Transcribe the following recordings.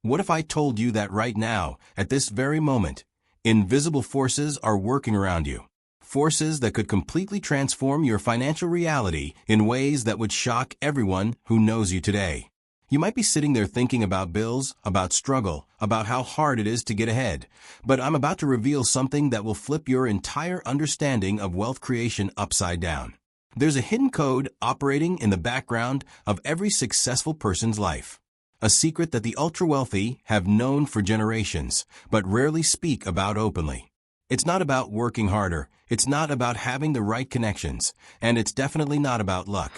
What if I told you that right now, at this very moment, invisible forces are working around you? Forces that could completely transform your financial reality in ways that would shock everyone who knows you today. You might be sitting there thinking about bills, about struggle, about how hard it is to get ahead, but I'm about to reveal something that will flip your entire understanding of wealth creation upside down. There's a hidden code operating in the background of every successful person's life. A secret that the ultra-wealthy have known for generations, but rarely speak about openly. It's not about working harder, it's not about having the right connections, and it's definitely not about luck.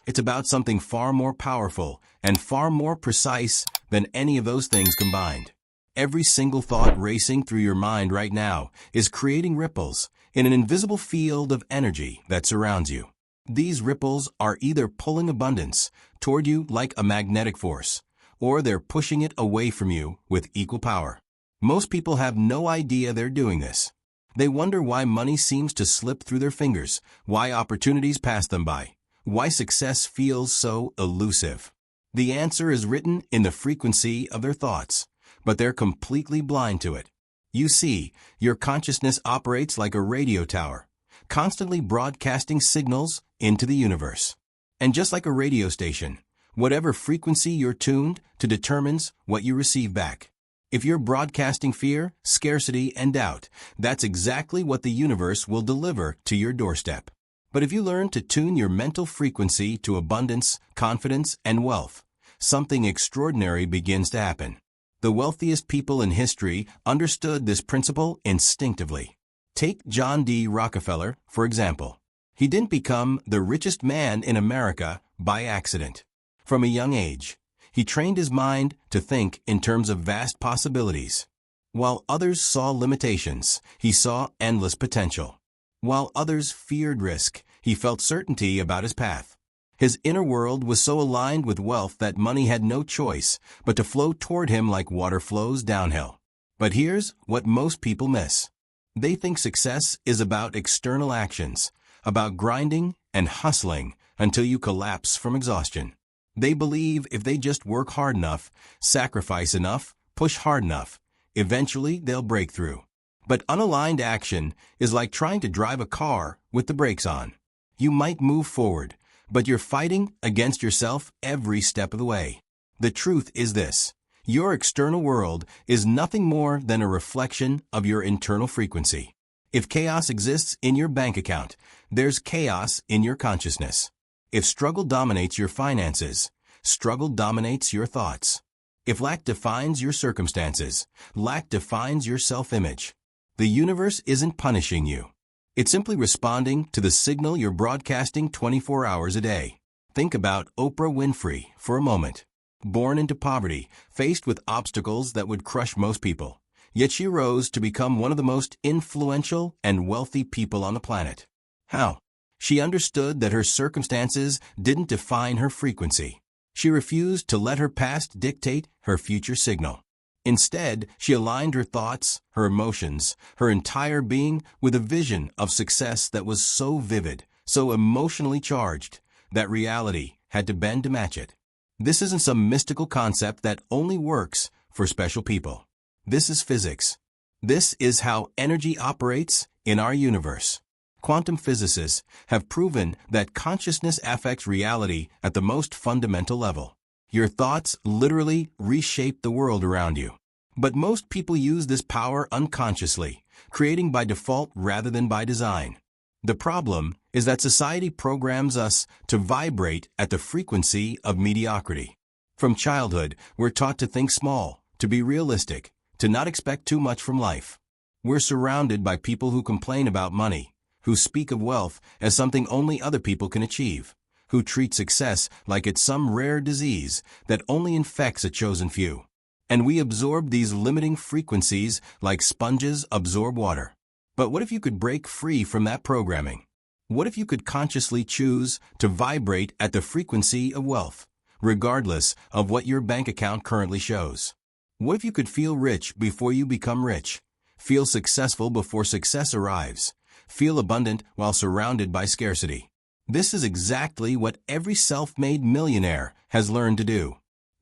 It's about something far more powerful and far more precise than any of those things combined. Every single thought racing through your mind right now is creating ripples in an invisible field of energy that surrounds you. These ripples are either pulling abundance toward you like a magnetic force, or they're pushing it away from you with equal power. Most people have no idea they're doing this. They wonder why money seems to slip through their fingers, why opportunities pass them by, why success feels so elusive. The answer is written in the frequency of their thoughts, but they're completely blind to it. You see, your consciousness operates like a radio tower, constantly broadcasting signals into the universe. And just like a radio station, whatever frequency you're tuned to determines what you receive back. If you're broadcasting fear, scarcity, and doubt, that's exactly what the universe will deliver to your doorstep. But if you learn to tune your mental frequency to abundance, confidence, and wealth, something extraordinary begins to happen. The wealthiest people in history understood this principle instinctively. Take John D. Rockefeller, for example. He didn't become the richest man in America by accident. From a young age, he trained his mind to think in terms of vast possibilities. While others saw limitations, he saw endless potential. While others feared risk, he felt certainty about his path. His inner world was so aligned with wealth that money had no choice but to flow toward him like water flows downhill. But here's what most people miss. They think success is about external actions, about grinding and hustling until you collapse from exhaustion. They believe if they just work hard enough, sacrifice enough, push hard enough, eventually they'll break through. But unaligned action is like trying to drive a car with the brakes on. You might move forward, but you're fighting against yourself every step of the way. The truth is this: your external world is nothing more than a reflection of your internal frequency. If chaos exists in your bank account, there's chaos in your consciousness. If struggle dominates your finances, struggle dominates your thoughts. If lack defines your circumstances, lack defines your self-image. The universe isn't punishing you. It's simply responding to the signal you're broadcasting 24 hours a day. Think about Oprah Winfrey for a moment. Born into poverty, faced with obstacles that would crush most people, yet she rose to become one of the most influential and wealthy people on the planet. How? She understood that her circumstances didn't define her frequency. She refused to let her past dictate her future signal. Instead, she aligned her thoughts, her emotions, her entire being with a vision of success that was so vivid, so emotionally charged, that reality had to bend to match it. This isn't some mystical concept that only works for special people. This is physics. This is how energy operates in our universe. Quantum physicists have proven that consciousness affects reality at the most fundamental level. Your thoughts literally reshape the world around you. But most people use this power unconsciously, creating by default rather than by design. The problem is that society programs us to vibrate at the frequency of mediocrity. From childhood, we're taught to think small, to be realistic, to not expect too much from life. We're surrounded by people who complain about money, who speak of wealth as something only other people can achieve, who treat success like it's some rare disease that only infects a chosen few. And we absorb these limiting frequencies like sponges absorb water. But what if you could break free from that programming? What if you could consciously choose to vibrate at the frequency of wealth, regardless of what your bank account currently shows? What if you could feel rich before you become rich, feel successful before success arrives, feel abundant while surrounded by scarcity? This is exactly what every self-made millionaire has learned to do.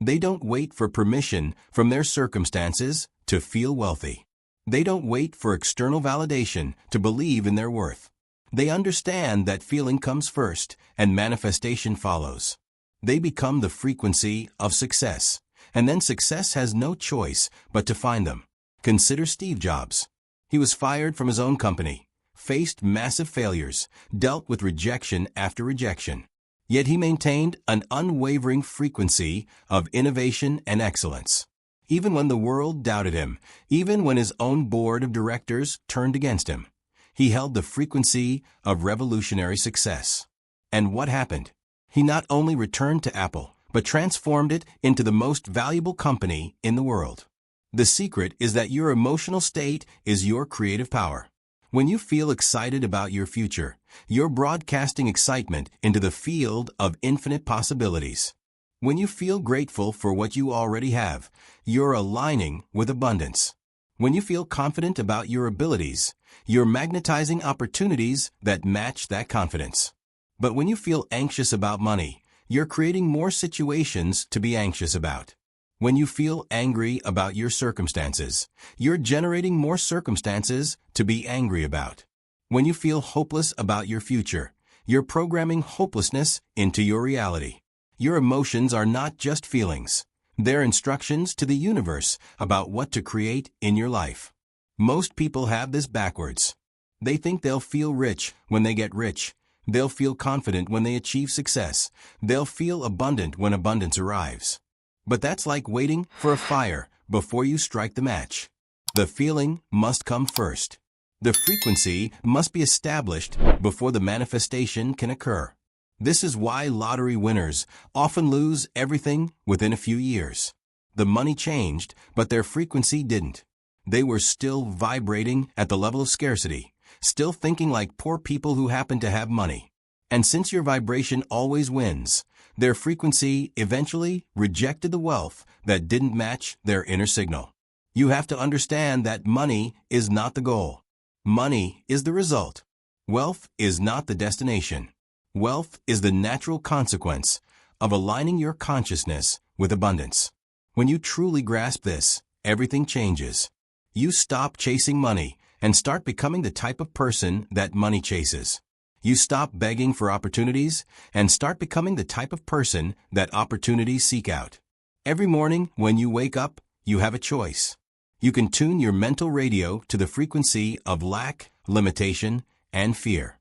They don't wait for permission from their circumstances to feel wealthy. They don't wait for external validation to believe in their worth. They understand that feeling comes first and manifestation follows. They become the frequency of success, and then success has no choice but to find them. Consider Steve Jobs. He was fired from his own company, faced massive failures, dealt with rejection after rejection. Yet he maintained an unwavering frequency of innovation and excellence. Even when the world doubted him, even when his own board of directors turned against him, he held the frequency of revolutionary success. And what happened? He not only returned to Apple, but transformed it into the most valuable company in the world. The secret is that your emotional state is your creative power. When you feel excited about your future, you're broadcasting excitement into the field of infinite possibilities. When you feel grateful for what you already have, you're aligning with abundance. When you feel confident about your abilities, you're magnetizing opportunities that match that confidence. But when you feel anxious about money, you're creating more situations to be anxious about. When you feel angry about your circumstances, you're generating more circumstances to be angry about. When you feel hopeless about your future, you're programming hopelessness into your reality. Your emotions are not just feelings. They're instructions to the universe about what to create in your life. Most people have this backwards. They think they'll feel rich when they get rich. They'll feel confident when they achieve success. They'll feel abundant when abundance arrives. But that's like waiting for a fire before you strike the match. The feeling must come first. The frequency must be established before the manifestation can occur. This is why lottery winners often lose everything within a few years. The money changed, but their frequency didn't. They were still vibrating at the level of scarcity, still thinking like poor people who happen to have money. And since your vibration always wins, their frequency eventually rejected the wealth that didn't match their inner signal. You have to understand that money is not the goal. Money is the result. Wealth is not the destination. Wealth is the natural consequence of aligning your consciousness with abundance. When you truly grasp this, everything changes. You stop chasing money and start becoming the type of person that money chases. You stop begging for opportunities and start becoming the type of person that opportunities seek out. Every morning when you wake up, you have a choice. You can tune your mental radio to the frequency of lack, limitation, and fear.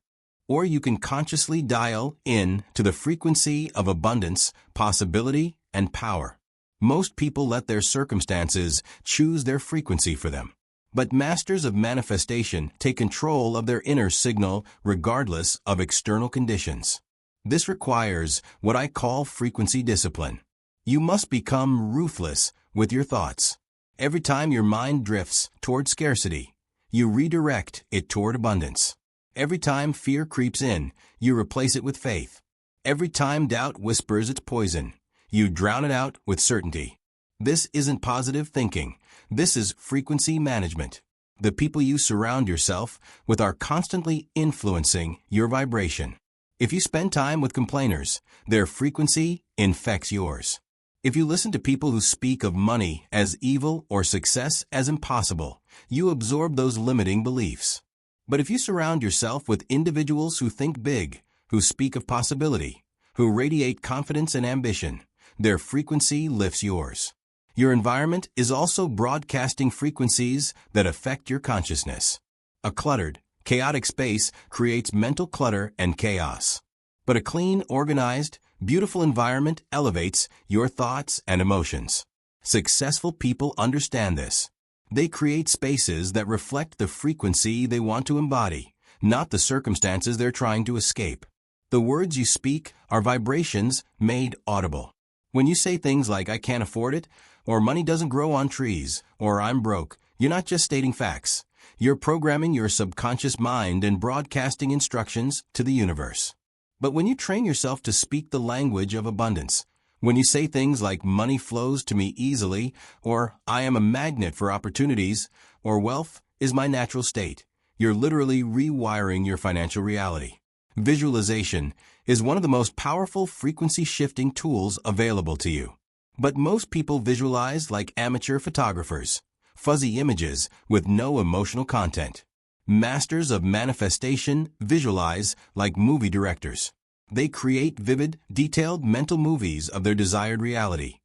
Or you can consciously dial in to the frequency of abundance, possibility, and power. Most people let their circumstances choose their frequency for them. But masters of manifestation take control of their inner signal regardless of external conditions. This requires what I call frequency discipline. You must become ruthless with your thoughts. Every time your mind drifts toward scarcity, you redirect it toward abundance. Every time fear creeps in, you replace it with faith. Every time doubt whispers its poison, you drown it out with certainty. This isn't positive thinking. This is frequency management. The people you surround yourself with are constantly influencing your vibration. If you spend time with complainers, their frequency infects yours. If you listen to people who speak of money as evil or success as impossible, you absorb those limiting beliefs. But if you surround yourself with individuals who think big, who speak of possibility, who radiate confidence and ambition, their frequency lifts yours. Your environment is also broadcasting frequencies that affect your consciousness. A cluttered, chaotic space creates mental clutter and chaos. But a clean, organized, beautiful environment elevates your thoughts and emotions. Successful people understand this. They create spaces that reflect the frequency they want to embody, not the circumstances they're trying to escape. The words you speak are vibrations made audible. When you say things like, "I can't afford it," or "money doesn't grow on trees," or "I'm broke," you're not just stating facts. You're programming your subconscious mind and broadcasting instructions to the universe. But when you train yourself to speak the language of abundance, when you say things like "money flows to me easily," or "I am a magnet for opportunities," or "wealth is my natural state," you're literally rewiring your financial reality. Visualization is one of the most powerful frequency-shifting tools available to you. But most people visualize like amateur photographers, fuzzy images with no emotional content. Masters of manifestation visualize like movie directors. They create vivid, detailed mental movies of their desired reality,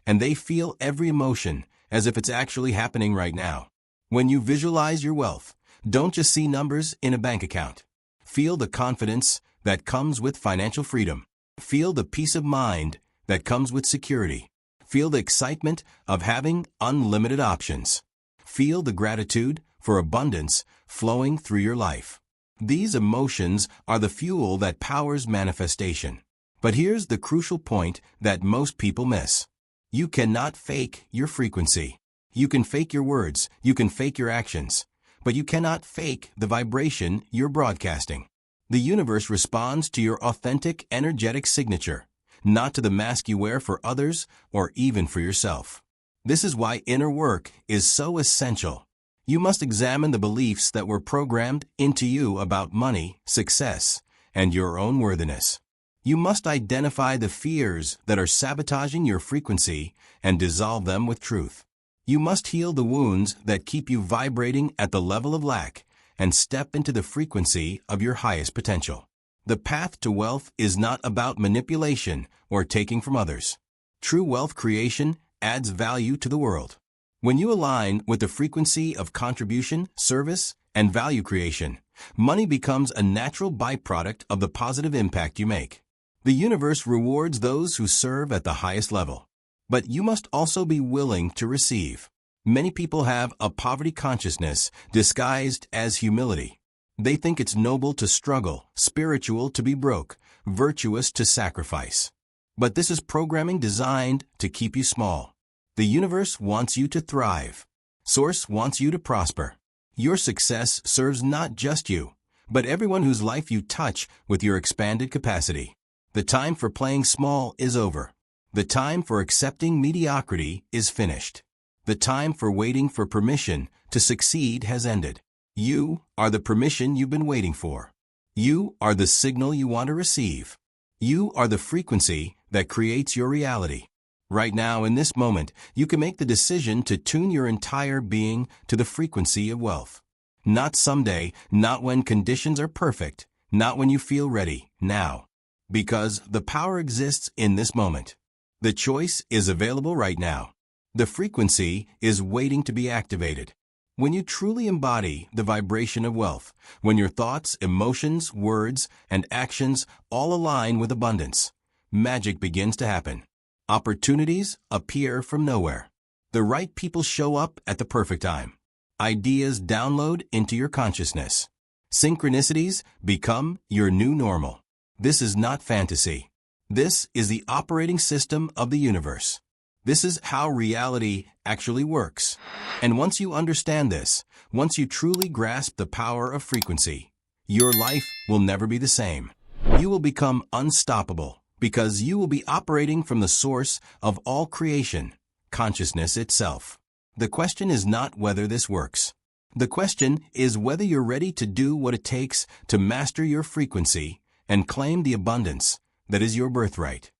and they feel every emotion as if it's actually happening right now. When you visualize your wealth, don't just see numbers in a bank account. Feel the confidence that comes with financial freedom. Feel the peace of mind that comes with security. Feel the excitement of having unlimited options. Feel the gratitude for abundance flowing through your life. These emotions are the fuel that powers manifestation. But here's the crucial point that most people miss. You cannot fake your frequency. You can fake your words, you can fake your actions, but you cannot fake the vibration you're broadcasting. The universe responds to your authentic, energetic signature, not to the mask you wear for others or even for yourself. This is why inner work is so essential. You must examine the beliefs that were programmed into you about money, success, and your own worthiness. You must identify the fears that are sabotaging your frequency and dissolve them with truth. You must heal the wounds that keep you vibrating at the level of lack and step into the frequency of your highest potential. The path to wealth is not about manipulation or taking from others. True wealth creation adds value to the world. When you align with the frequency of contribution, service, and value creation, money becomes a natural byproduct of the positive impact you make. The universe rewards those who serve at the highest level. But you must also be willing to receive. Many people have a poverty consciousness disguised as humility. They think it's noble to struggle, spiritual to be broke, virtuous to sacrifice. But this is programming designed to keep you small. The universe wants you to thrive. Source wants you to prosper. Your success serves not just you, but everyone whose life you touch with your expanded capacity. The time for playing small is over. The time for accepting mediocrity is finished. The time for waiting for permission to succeed has ended. You are the permission you've been waiting for. You are the signal you want to receive. You are the frequency that creates your reality. Right now, in this moment, you can make the decision to tune your entire being to the frequency of wealth. Not someday, not when conditions are perfect, not when you feel ready, now. Because the power exists in this moment. The choice is available right now. The frequency is waiting to be activated. When you truly embody the vibration of wealth, when your thoughts, emotions, words, and actions all align with abundance, magic begins to happen. Opportunities appear from nowhere. The right people show up at the perfect time. Ideas download into your consciousness. Synchronicities become your new normal. This is not fantasy. This is the operating system of the universe. This is how reality actually works. And once you understand this, once you truly grasp the power of frequency, your life will never be the same. You will become unstoppable because you will be operating from the source of all creation, consciousness itself. The question is not whether this works. The question is whether you're ready to do what it takes to master your frequency and claim the abundance that is your birthright.